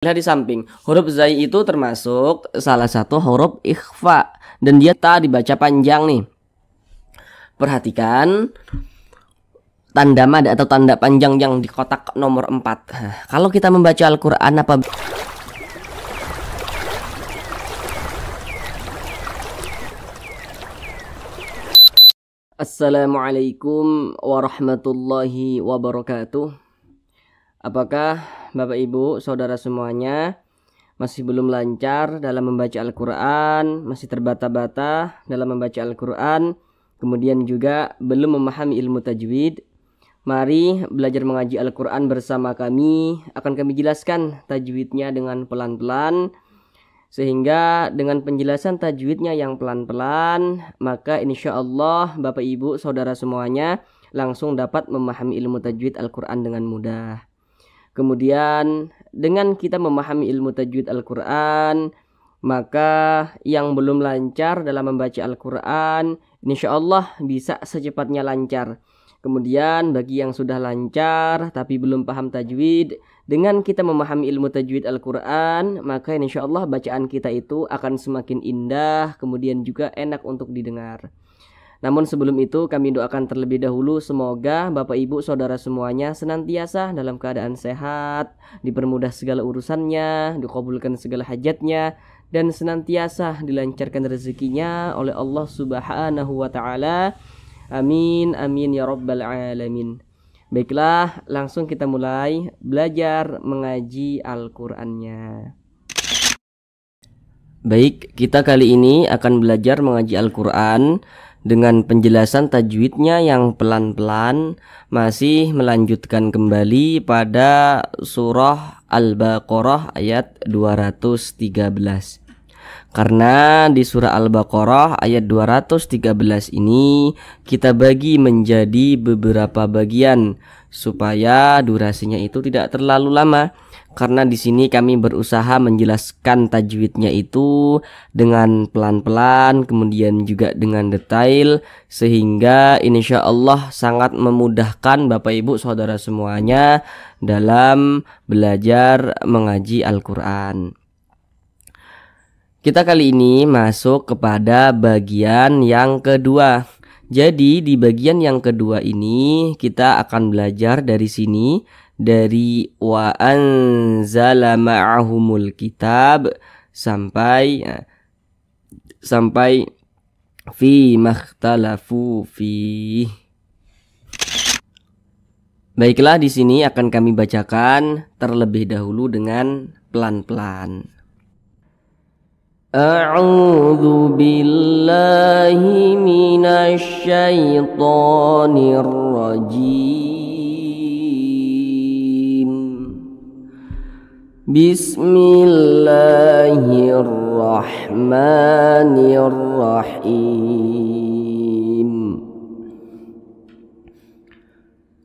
Lihat di samping, huruf zai itu termasuk salah satu huruf ikhfa dan dia tak dibaca panjang nih. Perhatikan tanda mad atau tanda panjang yang di kotak nomor 4. Nah, kalau kita membaca Al-Qur'an apa Assalamualaikum warahmatullahi wabarakatuh. Apakah Bapak Ibu, saudara semuanya masih belum lancar dalam membaca Al-Quran, masih terbata-bata dalam membaca Al-Quran, kemudian juga belum memahami ilmu tajwid? Mari belajar mengaji Al-Quran bersama kami. Akan kami jelaskan tajwidnya dengan pelan-pelan, sehingga dengan penjelasan tajwidnya yang pelan-pelan, maka insya Allah Bapak Ibu saudara semuanya langsung dapat memahami ilmu tajwid Al-Quran dengan mudah. Kemudian dengan kita memahami ilmu tajwid Al-Quran, maka yang belum lancar dalam membaca Al-Quran insya Allah bisa secepatnya lancar. Kemudian bagi yang sudah lancar tapi belum paham tajwid, dengan kita memahami ilmu tajwid Al-Quran, maka insya Allah bacaan kita itu akan semakin indah, kemudian juga enak untuk didengar. Namun sebelum itu kami doakan terlebih dahulu semoga Bapak Ibu saudara semuanya senantiasa dalam keadaan sehat, dipermudah segala urusannya, dikabulkan segala hajatnya, dan senantiasa dilancarkan rezekinya oleh Allah Subhanahu wa taala. Amin amin ya rabbal alamin. Baiklah, langsung kita mulai belajar mengaji Al-Qur'annya. Baik, kita kali ini akan belajar mengaji Al-Qur'an dengan penjelasan tajwidnya yang pelan-pelan, masih melanjutkan kembali pada surah Al-Baqarah ayat 213. Karena di surah Al-Baqarah ayat 213 ini kita bagi menjadi beberapa bagian supaya durasinya itu tidak terlalu lama. Karena di sini kami berusaha menjelaskan tajwidnya itu dengan pelan-pelan, kemudian juga dengan detail, sehingga insya Allah sangat memudahkan Bapak Ibu saudara semuanya dalam belajar mengaji Al-Quran. Kita kali ini masuk kepada bagian yang kedua. Jadi di bagian yang kedua ini kita akan belajar dari sini, dari wa anzala ma'ahumul kitab sampai fi makhtalafu fi. Baiklah, di sini akan kami bacakan terlebih dahulu dengan pelan-pelan. A'udzu billahi minasy syaithanir rajim. Bismillahirrahmanirrahim.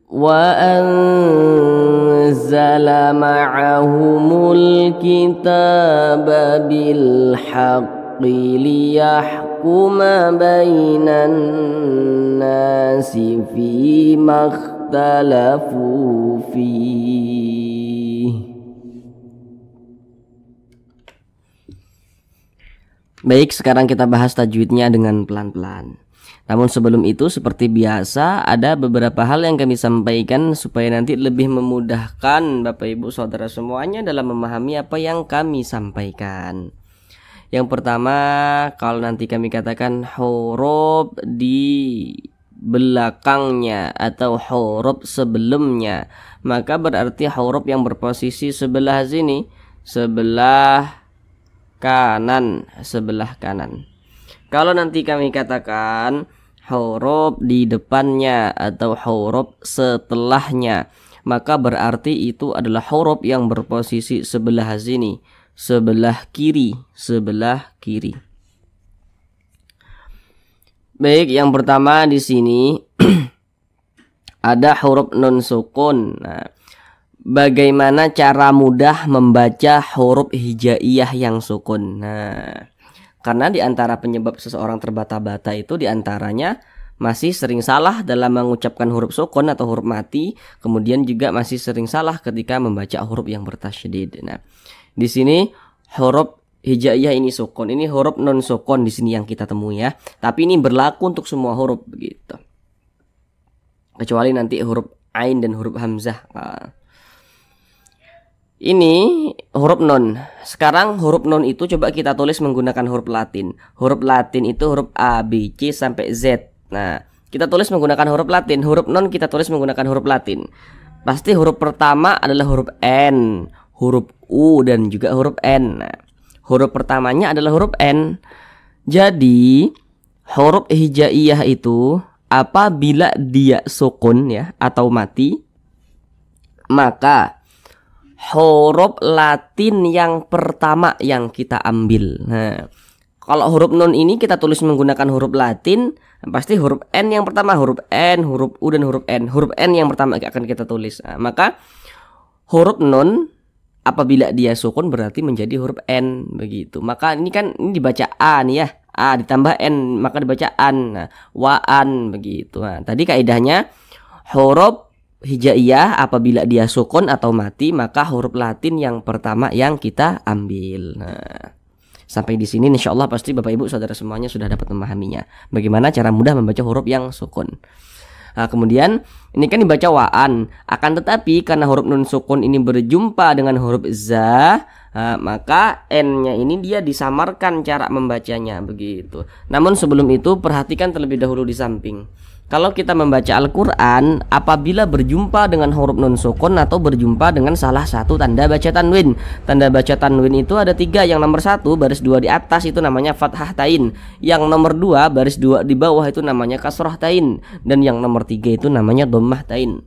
Wa anzala ma'ahumul kitaba bil haqqi liyahkuma bainan nasi fima ikhtalafu fihi. Baik, sekarang kita bahas tajwidnya dengan pelan-pelan. Namun sebelum itu seperti biasa ada beberapa hal yang kami sampaikan supaya nanti lebih memudahkan Bapak Ibu saudara semuanya dalam memahami apa yang kami sampaikan. Yang pertama, kalau nanti kami katakan huruf di belakangnya atau huruf sebelumnya, maka berarti huruf yang berposisi sebelah sini, sebelah kanan. Kalau nanti kami katakan huruf di depannya atau huruf setelahnya, maka berarti itu adalah huruf yang berposisi sebelah sini, sebelah kiri. Baik, yang pertama di sini ada huruf nun sukun. Nah, bagaimana cara mudah membaca huruf hijaiyah yang sukun? Nah, karena di antara penyebab seseorang terbata-bata itu diantaranya masih sering salah dalam mengucapkan huruf sukun atau huruf mati, kemudian juga masih sering salah ketika membaca huruf yang bertasydid. Nah, Di sini huruf hijaiyah ini sukun, ini huruf non sukun di sini yang kita temui ya. Tapi ini berlaku untuk semua huruf begitu. Kecuali nanti huruf ain dan huruf hamzah. Nah, ini huruf non. Sekarang huruf non itu coba kita tulis menggunakan huruf Latin. Huruf Latin itu huruf A, B, C sampai Z. Nah, kita tulis menggunakan huruf Latin. Huruf non kita tulis menggunakan huruf Latin. Pasti huruf pertama adalah huruf N, huruf U dan juga huruf N. Nah, huruf pertamanya adalah huruf N. Jadi huruf hijaiyah itu apabila dia sukun ya atau mati, maka huruf Latin yang pertama yang kita ambil. Nah, kalau huruf nun ini kita tulis menggunakan huruf Latin, pasti huruf N yang pertama, huruf N, huruf U dan huruf N. Huruf N yang pertama akan kita tulis. Nah, maka huruf nun apabila dia sukun berarti menjadi huruf N begitu. Maka ini kan ini dibaca A nih ya. A ditambah N maka dibaca an. Nah, waan begitu. Nah, tadi kaidahnya huruf hijaiyah apabila dia sukun atau mati maka huruf Latin yang pertama yang kita ambil. Nah, sampai di sini insyaallah pasti Bapak Ibu Saudara semuanya sudah dapat memahaminya. Bagaimana cara mudah membaca huruf yang sukun. Nah, kemudian ini kan dibaca waan. Akan tetapi karena huruf nun sukun ini berjumpa dengan huruf za, maka N-nya ini dia disamarkan cara membacanya begitu. Namun sebelum itu perhatikan terlebih dahulu di samping. Kalau kita membaca Al-Quran apabila berjumpa dengan huruf nun sukun atau berjumpa dengan salah satu tanda baca tanwin. Tanda baca tanwin itu ada 3. Yang nomor 1 baris 2 di atas itu namanya fathah tain. Yang nomor 2 baris 2 di bawah itu namanya kasrah tain. Dan yang nomor 3 itu namanya dhammah tain.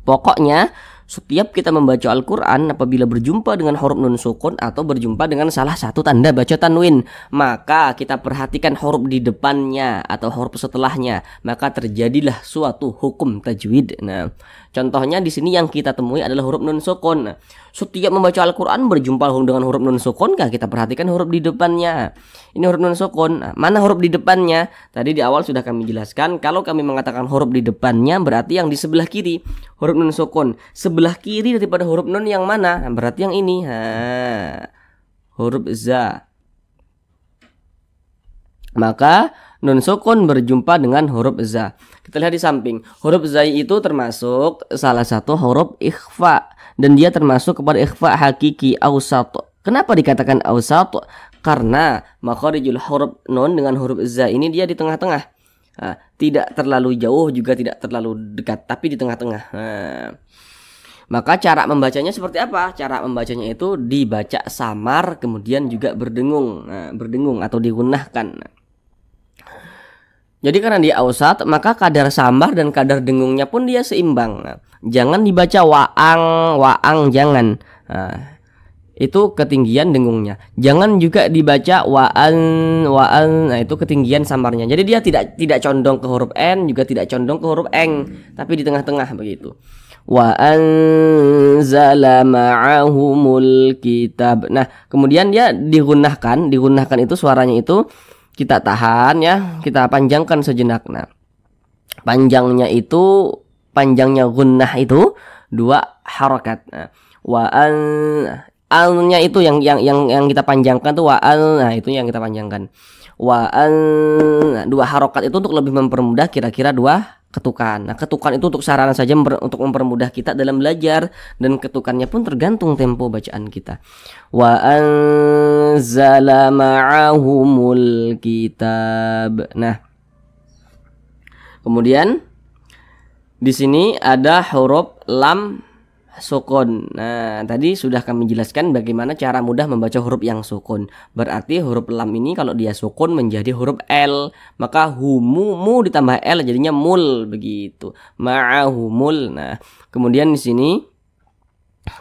Pokoknya setiap kita membaca Al-Quran apabila berjumpa dengan huruf nun sukun atau berjumpa dengan salah satu tanda baca tanwin, maka kita perhatikan huruf di depannya atau huruf setelahnya, maka terjadilah suatu hukum tajwid. Nah, contohnya di sini yang kita temui adalah huruf nun sukun. Nah, setiap membaca Al-Quran berjumpa dengan huruf nun sukun, kita perhatikan huruf di depannya. Ini huruf nun sukun. Nah, mana huruf di depannya? Tadi di awal sudah kami jelaskan, kalau kami mengatakan huruf di depannya berarti yang di sebelah kiri, huruf nun sukun. Sebelah kiri daripada huruf nun yang mana? Nah, berarti yang ini. Huruf za. Maka nun sukun berjumpa dengan huruf za. Kita lihat di samping. Huruf za itu termasuk salah satu huruf ikhfa dan dia termasuk kepada ikhfa hakiki awsat. Kenapa dikatakan awsat? Karena makharijul huruf nun dengan huruf za ini dia di tengah-tengah. Tidak terlalu jauh juga tidak terlalu dekat, tapi di tengah-tengah. Maka cara membacanya seperti apa? Cara membacanya itu dibaca samar kemudian juga berdengung. Berdengung atau digunahkan. Jadi karena dia ausat, maka kadar samar dan kadar dengungnya pun dia seimbang. Jangan dibaca waang jangan. Itu ketinggian dengungnya. Jangan juga dibaca waan. Nah, itu ketinggian samarnya. Jadi dia tidak condong ke huruf N, juga tidak condong ke huruf eng, tapi di tengah-tengah begitu. Wa anzala ma'ahumul kitab. Nah, kemudian dia digunahkan itu suaranya itu kita tahan ya, kita panjangkan sejenak. Nah, panjangnya gunnah itu 2 harakat. Nah, alnya itu yang kita panjangkan tuh nah itu yang kita panjangkan. 2 harokat itu untuk lebih mempermudah kira-kira 2 ketukan. Nah, ketukan itu untuk sarana saja untuk mempermudah kita dalam belajar dan ketukannya pun tergantung tempo bacaan kita. Wa anzala ma'ahumul kitab. Nah, kemudian di sini ada huruf lam sukun. Nah, tadi sudah kami jelaskan bagaimana cara mudah membaca huruf yang sukun. Berarti huruf lam ini kalau dia sukun menjadi huruf L, maka mu ditambah L jadinya mul begitu. Ma'ahumul. Nah, kemudian di sini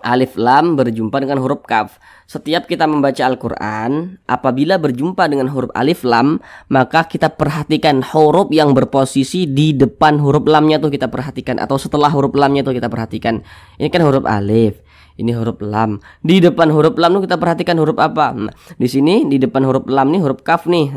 alif lam berjumpa dengan huruf kaf. Setiap kita membaca Al-Quran, apabila berjumpa dengan huruf alif lam, maka kita perhatikan huruf yang berposisi di depan huruf lamnya tuh kita perhatikan, atau setelah huruf lamnya tuh kita perhatikan. Ini kan huruf alif, ini huruf lam. Di depan huruf lam tuh kita perhatikan huruf apa? Nah, di sini di depan huruf lam nih huruf kaf nih.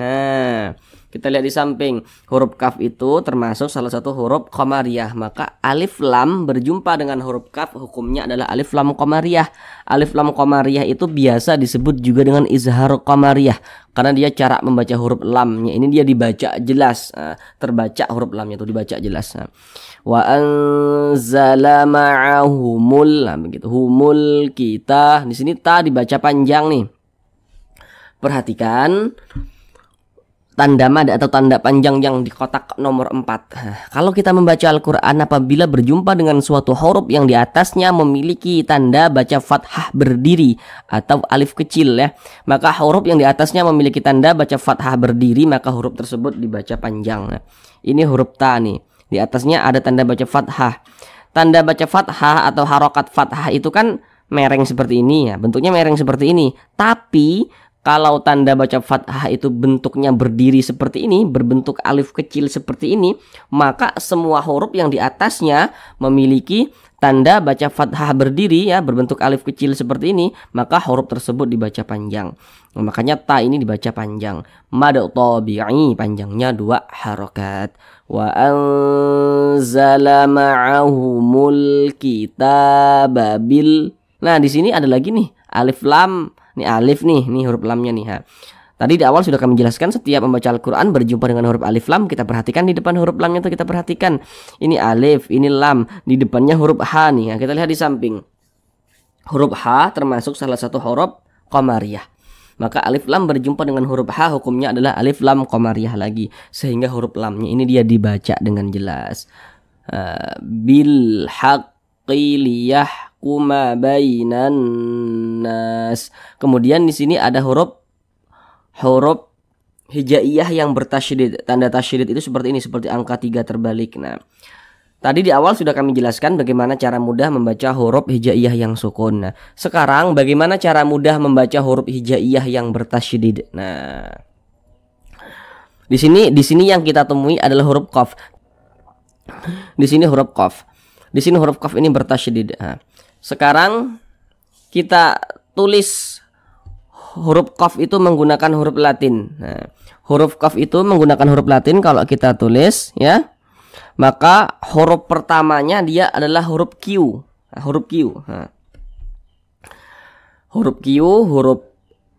Kita lihat di samping, huruf kaf itu termasuk salah satu huruf qamariyah. Maka alif lam berjumpa dengan huruf kaf, hukumnya adalah alif lam qamariyah. Alif lam qamariyah itu biasa disebut juga dengan izhar qamariyah, karena dia cara membaca huruf lamnya ini dia dibaca jelas, terbaca huruf lamnya itu dibaca jelas. Wa anzala ma'ahumul, begitu. Humul kita, di sini ta dibaca panjang nih. Perhatikan tanda mad atau tanda panjang yang di kotak nomor 4. Kalau kita membaca Al-Quran apabila berjumpa dengan suatu huruf yang di atasnya memiliki tanda baca fathah berdiri atau alif kecil ya, maka huruf yang di atasnya memiliki tanda baca fathah berdiri, maka huruf tersebut dibaca panjang. Ini huruf ta nih. Di atasnya ada tanda baca fathah. Tanda baca fathah atau harokat fathah itu kan mereng seperti ini ya. Bentuknya mereng seperti ini. Tapi kalau tanda baca fathah itu bentuknya berdiri seperti ini, berbentuk alif kecil seperti ini, maka semua huruf yang di atasnya memiliki tanda baca fathah berdiri ya, berbentuk alif kecil seperti ini, maka huruf tersebut dibaca panjang. Makanya ta ini dibaca panjang. Mad tabi'i panjangnya 2 harokat. Wa anzala ma'ahumul kitaba bil. Nah, di sini ada lagi nih alif lam. Ini alif nih, ini huruf lamnya nih ha. Tadi di awal sudah kami jelaskan setiap membaca Al-Quran berjumpa dengan huruf alif lam, kita perhatikan di depan huruf lamnya itu kita perhatikan. Ini alif, ini lam, di depannya huruf H nih. Nah, kita lihat di samping. Huruf H termasuk salah satu huruf qamariyah. Maka alif lam berjumpa dengan huruf H, hukumnya adalah alif lam qamariyah lagi. Sehingga huruf lamnya ini dia dibaca dengan jelas. Bil haqqi liyahkuma bainan nas. Kemudian di sini ada huruf hijaiyah yang bertasydid. Tanda tasydid itu seperti ini, seperti angka 3 terbalik. Nah, tadi di awal sudah kami jelaskan bagaimana cara mudah membaca huruf hijaiyah yang sukun. Nah, sekarang bagaimana cara mudah membaca huruf hijaiyah yang bertasydid. Nah, di sini yang kita temui adalah huruf qaf. Di sini huruf qaf. Di sini huruf qaf ini bertasydid. Nah, sekarang kita tulis huruf qaf itu menggunakan huruf Latin. Nah, huruf qaf itu menggunakan huruf Latin kalau kita tulis ya. Maka huruf pertamanya dia adalah huruf Q. Nah, huruf Q. Nah. Huruf Q, huruf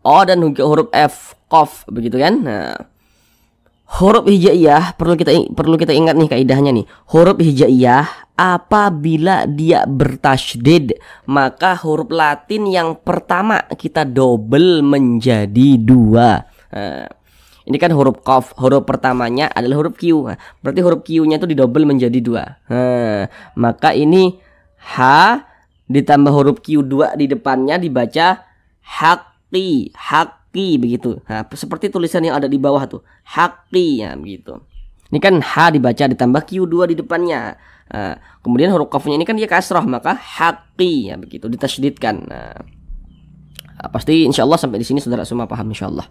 O dan huruf F, qaf begitu kan? Nah, huruf hijaiyah perlu kita ingat nih kaidahnya nih. Huruf hijaiyah apabila dia bertasydid, maka huruf Latin yang pertama kita double menjadi 2. Nah, ini kan huruf qaf, huruf pertamanya adalah huruf Q. Nah, berarti huruf Q-nya itu didouble menjadi 2. Nah, maka ini H ditambah huruf Q2 di depannya dibaca haqqi, haqqi begitu. Nah, seperti tulisan yang ada di bawah tuh, haqqi ya begitu. Ini kan H dibaca ditambah Q2 di depannya. Nah, kemudian huruf qafnya ini kan dia kasrah, maka haqqi ya begitu, ditasydidkan. Nah, pasti insyaallah sampai di sini saudara semua paham insyaallah.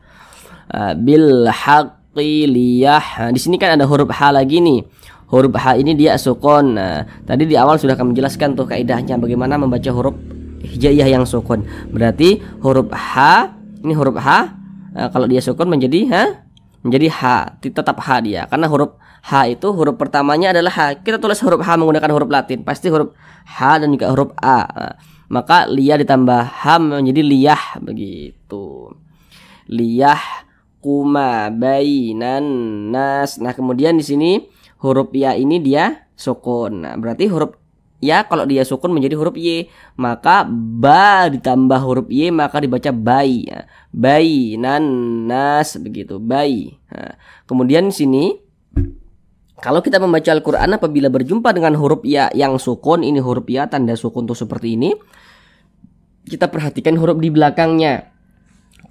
Bil haqqi liyah. Nah, di sini kan ada huruf H lagi nih. Huruf H ini dia sukun. Nah, tadi di awal sudah kami jelaskan tuh kaidahnya bagaimana membaca huruf hijaiyah yang sukun. Berarti huruf H, ini huruf H, kalau dia sukun menjadi menjadi H, tetap H dia. Karena huruf H itu huruf pertamanya adalah H. Kita tulis huruf H menggunakan huruf Latin, pasti huruf H dan juga huruf A. Nah, maka liyah ditambah H menjadi liyah begitu. Liyah kuma bainan nas. Nah, kemudian di sini huruf ya ini dia sukun. Nah, berarti huruf ya kalau dia sukun menjadi huruf Y, maka ba ditambah huruf Y maka dibaca bai. Ya. Bainan nas begitu, bai. Nah, kemudian di sini kalau kita membaca Al-Quran apabila berjumpa dengan huruf ya yang sukun, ini huruf ya tanda sukun tuh seperti ini. Kita perhatikan huruf di belakangnya.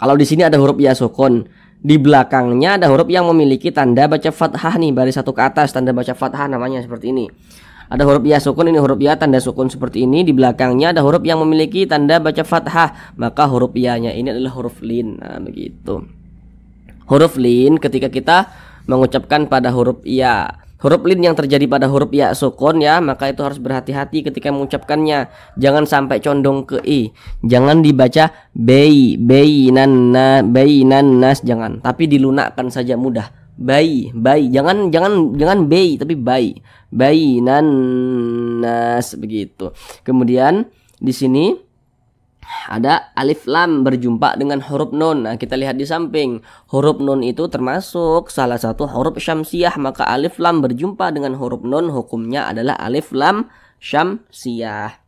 Kalau di sini ada huruf ya sukun, di belakangnya ada huruf yang memiliki tanda baca fathah nih, baris satu ke atas tanda baca fathah namanya seperti ini. Ada huruf ya sukun, ini huruf ya tanda sukun seperti ini. Di belakangnya ada huruf yang memiliki tanda baca fathah, maka huruf ya-nya ini adalah huruf lin. Nah, begitu. Huruf lin ketika kita mengucapkan pada huruf ya. Huruf lin yang terjadi pada huruf ya sukun ya, maka itu harus berhati-hati ketika mengucapkannya. Jangan sampai condong ke i. Jangan dibaca bainan nas, jangan. Tapi dilunakkan saja mudah. Bayi. Jangan bayi tapi bayi. Bainan nas begitu. Kemudian di sini ada alif lam berjumpa dengan huruf nun. Nah, kita lihat di samping. Huruf nun itu termasuk salah satu huruf syamsiah, maka alif lam berjumpa dengan huruf nun hukumnya adalah alif lam syamsiah.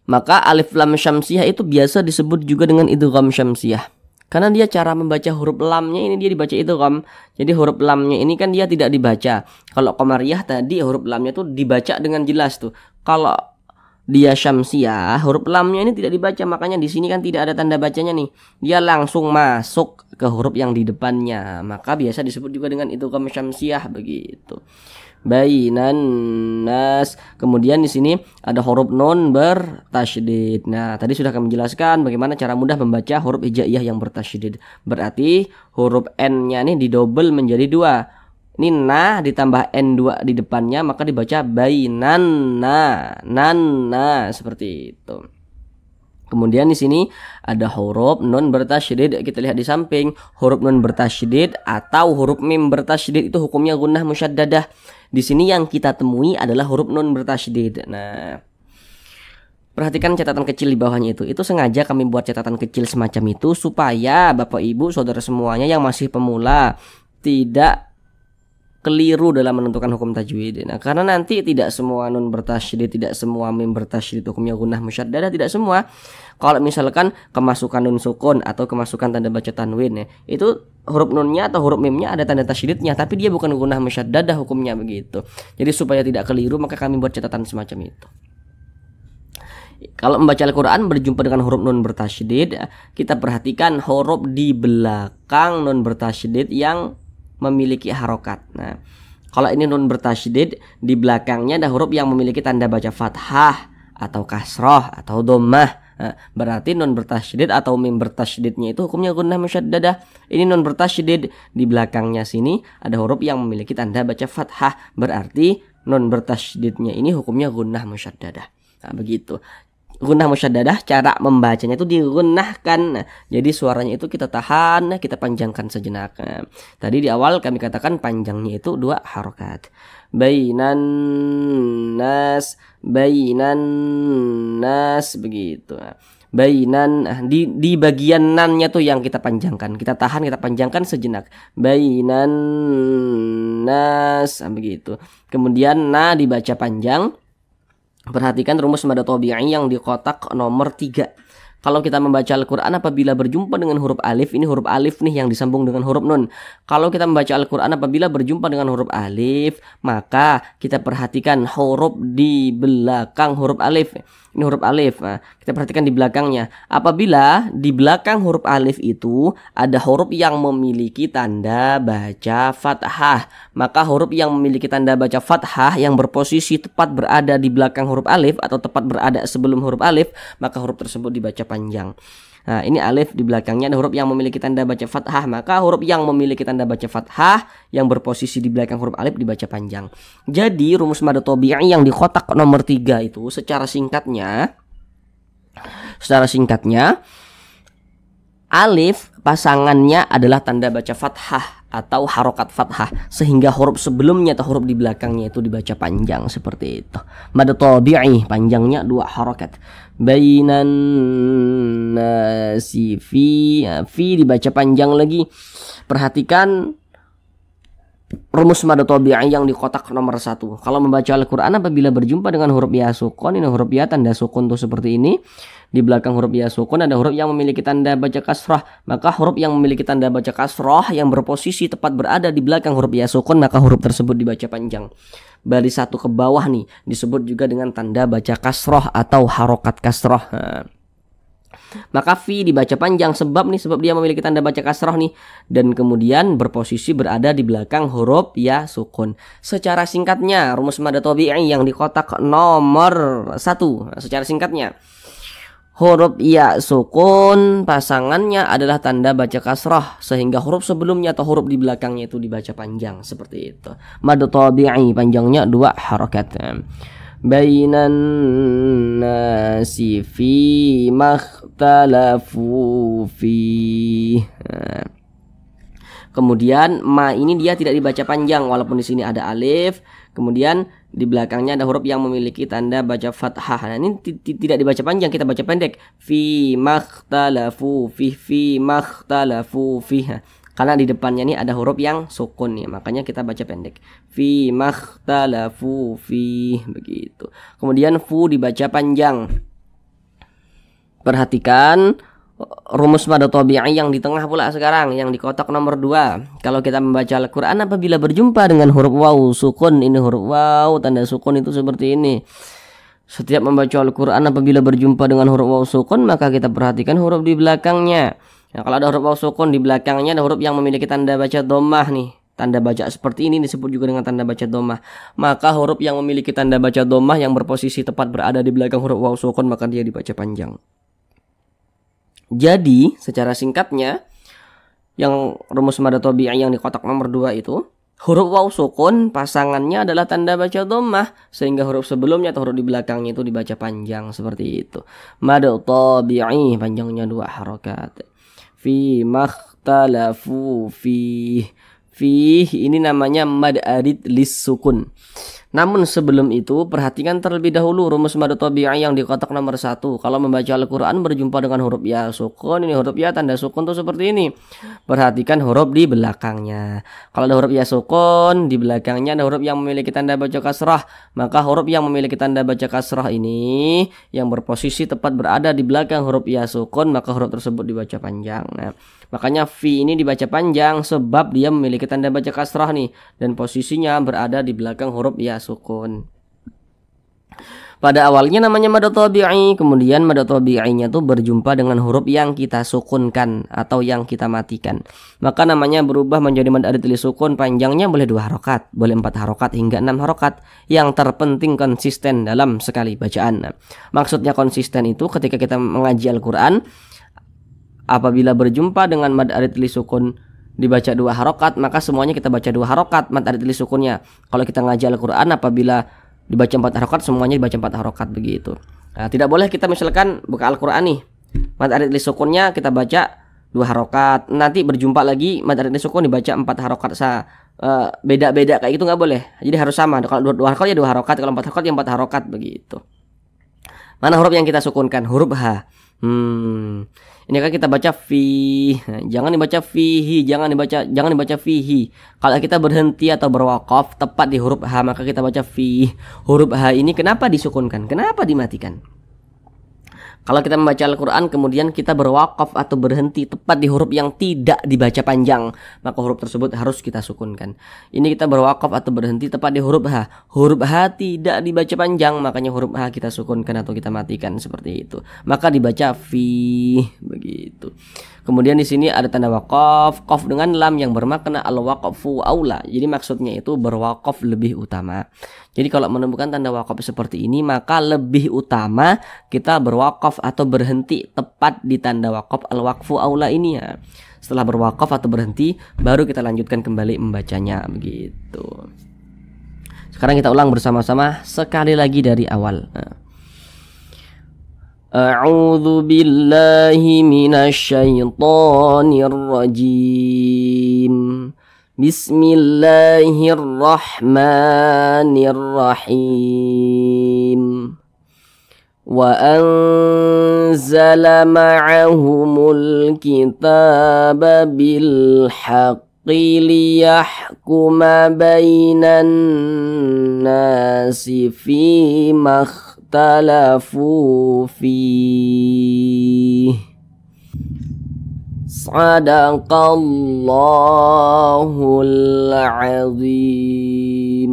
Maka alif lam syamsiah itu biasa disebut juga dengan idgham syamsiah. Karena dia cara membaca huruf lamnya ini dia dibaca idgham. Jadi huruf lamnya ini kan dia tidak dibaca. Kalau qamariyah tadi huruf lamnya tuh dibaca dengan jelas tuh. Kalau dia syamsiah huruf lamnya ini tidak dibaca, makanya di sini kan tidak ada tanda bacanya nih. Dia langsung masuk ke huruf yang di depannya. Maka biasa disebut juga dengan idgham syamsiah begitu. Bainan nas. Kemudian di sini ada huruf nun bertasydid. Nah, tadi sudah kami jelaskan bagaimana cara mudah membaca huruf hijaiyah yang bertasydid. Berarti huruf n-nya nih didobel menjadi 2. Ini na ditambah n2 di depannya, maka dibaca bainan na seperti itu. Kemudian di sini ada huruf nun bertasydid. Kita lihat di samping, huruf nun bertasydid atau huruf mim bertasydid itu hukumnya gunnah musyaddadah. Di sini yang kita temui adalah huruf nun bertasydid. Nah, perhatikan catatan kecil di bawahnya itu. Itu sengaja kami buat catatan kecil semacam itu supaya Bapak Ibu Saudara semuanya yang masih pemula tidak keliru dalam menentukan hukum tajwid. Nah, karena nanti tidak semua nun bertasydid, tidak semua mim bertasydid hukumnya gunnah musyaddadah, tidak semua. Kalau misalkan kemasukan nun sukun atau kemasukan tanda baca tanwin ya, itu huruf nunnya atau huruf mimnya ada tanda tasydidnya, tapi dia bukan gunnah musyaddadah hukumnya begitu. Jadi supaya tidak keliru maka kami buat catatan semacam itu. Kalau membaca Al-Quran berjumpa dengan huruf nun bertasydid, kita perhatikan huruf di belakang nun bertasydid yang memiliki harokat. Nah, kalau ini nun bertasydid, di belakangnya ada huruf yang memiliki tanda baca fathah atau kasroh atau dhammah. Nah, berarti nun bertasydid atau mim bertasydidnya itu hukumnya gunnah musyaddadah. Ini nun bertasydid, di belakangnya sini ada huruf yang memiliki tanda baca fathah, berarti nun bertasydidnya ini hukumnya gunnah musyaddadah. Nah, begitu. Gunnah musyaddadah cara membacanya itu digunnahkan. Nah, jadi suaranya itu kita tahan, kita panjangkan sejenak. Nah, tadi di awal kami katakan panjangnya itu 2 harokat. Bainan nas begitu. Nah, bainan di bagian nannya tuh yang kita panjangkan. Kita tahan, kita panjangkan sejenak. Bainan nas begitu. Kemudian na dibaca panjang. Perhatikan rumus mad tabi'i yang di kotak nomor 3. Kalau kita membaca Al-Quran apabila berjumpa dengan huruf alif, ini huruf alif nih yang disambung dengan huruf nun. Kalau kita membaca Al-Quran apabila berjumpa dengan huruf alif, maka kita perhatikan huruf di belakang huruf alif. Ini huruf alif. Nah, kita perhatikan di belakangnya. Apabila di belakang huruf alif itu ada huruf yang memiliki tanda baca fathah, maka huruf yang memiliki tanda baca fathah yang berposisi tepat berada di belakang huruf alif atau tepat berada sebelum huruf alif, maka huruf tersebut dibaca panjang. Nah, ini alif, di belakangnya ada huruf yang memiliki tanda baca fathah, maka huruf yang memiliki tanda baca fathah yang berposisi di belakang huruf alif dibaca panjang. Jadi rumus mad tabi'i yang di kotak nomor 3 itu secara singkatnya alif pasangannya adalah tanda baca fathah atau harokat fathah, sehingga huruf sebelumnya atau huruf di belakangnya itu dibaca panjang seperti itu. Mad tabi'i panjangnya 2 harokat. Bainan nasi fi dibaca panjang lagi. Perhatikan rumus mad tabi'i yang di kotak nomor 1. Kalau membaca Al-Quran apabila berjumpa dengan huruf ya sukun, ini huruf ya tanda sukun tuh seperti ini. Di belakang huruf ya sukun ada huruf yang memiliki tanda baca kasrah, maka huruf yang memiliki tanda baca kasrah yang berposisi tepat berada di belakang huruf ya sukun, maka huruf tersebut dibaca panjang. Baris 1 ke bawah nih disebut juga dengan tanda baca kasrah atau harokat kasrah. Nah, maka fi dibaca panjang sebab dia memiliki tanda baca kasrah nih, dan kemudian berposisi berada di belakang huruf ya sukun. Secara singkatnya rumus mad tabi'i yang di kotak nomor 1, secara singkatnya huruf ya sukun pasangannya adalah tanda baca kasrah, sehingga huruf sebelumnya atau huruf di belakangnya itu dibaca panjang seperti itu. Mad tabi'i panjangnya 2 harakat. Bainan nasi fi makhtalafu fi. Kemudian ma ini dia tidak dibaca panjang walaupun di sini ada alif. Kemudian di belakangnya ada huruf yang memiliki tanda baca fathah. Nah, ini tidak dibaca panjang, kita baca pendek. Fi makhtalafu fi makhtalafu fi. Karena di depannya ini ada huruf yang sukun nih, makanya kita baca pendek. Fi makhtalafu fi, begitu. Kemudian fu dibaca panjang. Perhatikan rumus mad tabi'i yang di tengah pula sekarang, yang di kotak nomor 2. Kalau kita membaca Al-Quran apabila berjumpa dengan huruf waw sukun, ini huruf waw tanda sukun itu seperti ini. Setiap membaca Al-Quran apabila berjumpa dengan huruf waw sukun, maka kita perhatikan huruf di belakangnya. Nah, kalau ada huruf waw sukun di belakangnya ada huruf yang memiliki tanda baca dhammah nih. Tanda baca seperti ini disebut juga dengan tanda baca dhammah. Maka huruf yang memiliki tanda baca dhammah yang berposisi tepat berada di belakang huruf waw sukun, maka dia dibaca panjang. Jadi, secara singkatnya, yang rumus mad tabi'i yang di kotak nomor 2 itu, huruf waw sukun pasangannya adalah tanda baca dhammah, sehingga huruf sebelumnya atau huruf di belakangnya itu dibaca panjang seperti itu. Mad tabi'i panjangnya 2 harakat. Fi makhtalafu fi. Fi ini namanya mad arid lis sukun. Namun sebelum itu perhatikan terlebih dahulu rumus mad tabi'i yang di kotak nomor 1. Kalau membaca Al-Quran berjumpa dengan huruf ya sukun, ini huruf ya tanda sukun tuh seperti ini. Perhatikan huruf di belakangnya. Kalau ada huruf ya sukun, di belakangnya ada huruf yang memiliki tanda baca kasrah, maka huruf yang memiliki tanda baca kasrah ini yang berposisi tepat berada di belakang huruf ya sukun, maka huruf tersebut dibaca panjang. Nah, makanya fi ini dibaca panjang sebab dia memiliki tanda baca kasrah nih, dan posisinya berada di belakang huruf ya sukun. Pada awalnya namanya mad tabi'i, kemudian mad tabi'inya tuh berjumpa dengan huruf yang kita sukunkan atau yang kita matikan, maka namanya berubah menjadi mad arid li sukun. Panjangnya boleh 2 harokat, boleh 4 harokat hingga 6 harokat. Yang terpenting konsisten dalam sekali bacaan. Nah, maksudnya konsisten itu ketika kita mengaji Al-Quran, apabila berjumpa dengan mad arid li sukun dibaca 2 harokat, maka semuanya kita baca 2 harokat mad arid li sukunnya. Kalau kita ngaji Al-Quran apabila dibaca 4 harokat, semuanya dibaca 4 harokat begitu. Nah, tidak boleh kita misalkan buka Al-Quran nih, mad arid li sukunnya kita baca 2 harokat, nanti berjumpa lagi mad arid li sukun dibaca 4 harokat. Beda-beda kayak gitu nggak boleh. Jadi harus sama. Kalau 2 harokat ya 2 harokat, kalau 4 harokat ya 4 harokat begitu. Mana huruf yang kita sukunkan? Huruf H. Ini kan kita baca fi, jangan dibaca fihi, jangan dibaca fihi. Kalau kita berhenti atau berwakaf tepat di huruf H, maka kita baca fi. Huruf H ini kenapa disukunkan? Kenapa dimatikan? Kalau kita membaca Al-Quran kemudian kita berwakaf atau berhenti tepat di huruf yang tidak dibaca panjang, maka huruf tersebut harus kita sukunkan. Ini kita berwakaf atau berhenti tepat di huruf H. Huruf H tidak dibaca panjang, makanya huruf H kita sukunkan atau kita matikan seperti itu. Maka dibaca fi begitu. Kemudian di sini ada tanda wakaf, qaf dengan lam yang bermakna al-waqfu aula. Jadi maksudnya itu berwakaf lebih utama. Jadi kalau menemukan tanda wakaf seperti ini, maka lebih utama kita berwakaf atau berhenti tepat di tanda wakaf al-waqfu aula ini ya. Setelah berwakaf atau berhenti, baru kita lanjutkan kembali membacanya begitu. Sekarang kita ulang bersama-sama sekali lagi dari awal. A'udzu billahi minasyaitonir rajim. Bismillahirrahmanirrahim. Wa anzala ma'ahumul kitaba bil haqqi liyahkuma bainan nasi fima ikhtalafu fihi. Sadaqallahul azim.